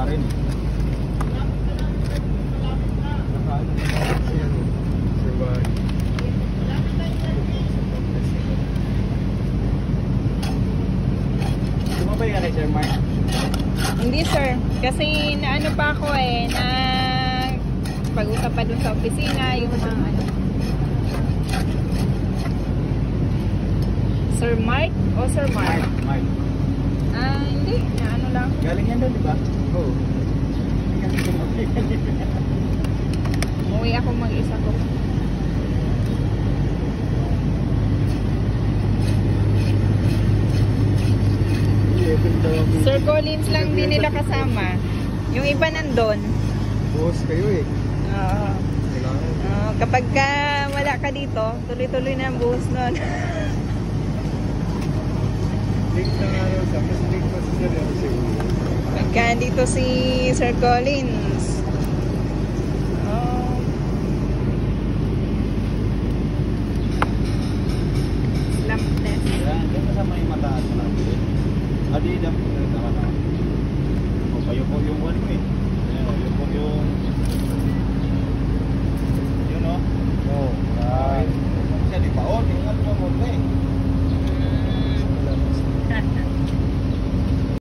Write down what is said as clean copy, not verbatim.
rin eh. Sumabay ka kay Sir Mark? Hindi sir, kasi naano pa ako eh, na pag-usap pa dun sa opisina, yung mga ano. Sir Mark o Sir Mark? Mark. Ah, hindi, naano lang. Galing yan doon, di ba? Oo. Umuwi ako mag-isa ko. Sir Collins lang din nila kasama. Yung iba nandun. Boss kayo eh. Oo. Kapag ka wala ka dito, tuloy-tuloy na ang buhos nun. Link na nga rin sa. Kasi link pa sa Sir. Pagka dito si Sir Collins,